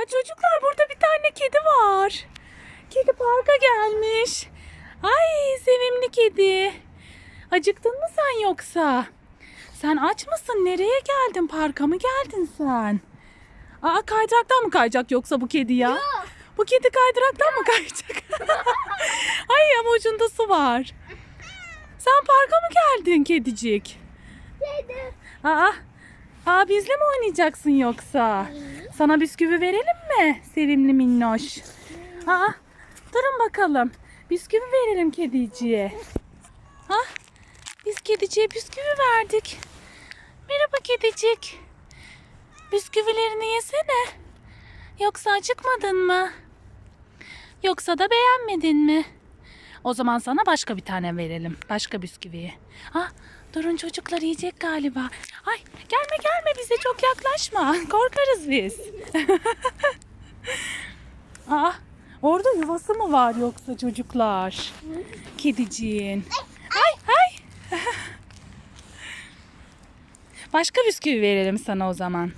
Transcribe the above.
Ay çocuklar, burada bir tane kedi var. Kedi parka gelmiş. Ay sevimli kedi. Acıktın mı sen yoksa? Sen aç mısın? Nereye geldin? Parka mı geldin sen? Aa, kaydıraktan mı kayacak yoksa bu kedi ya? Yok. Bu kedi kaydıraktan mı kayacak? Ay, ama ucunda su var. Sen parka mı geldin kedicik? Kedi. Aa, bizle mi oynayacaksın yoksa? Sana bisküvi verelim mi? Sevimli minnoş. Aa, durun bakalım. Bisküvi verelim kediciye. Biz kediciye bisküvi verdik. Merhaba kedicik. Bisküvilerini yesene. Yoksa acıkmadın mı? Yoksa da beğenmedin mi? O zaman sana başka bir tane verelim. Başka bisküviyi. Durun, çocuklar yiyecek galiba. Ay, gelme bize çok yaklaşma. Korkarız biz. Orada yuvası mı var yoksa çocuklar? Kediciğin. Ay. Başka bisküvi verelim sana o zaman.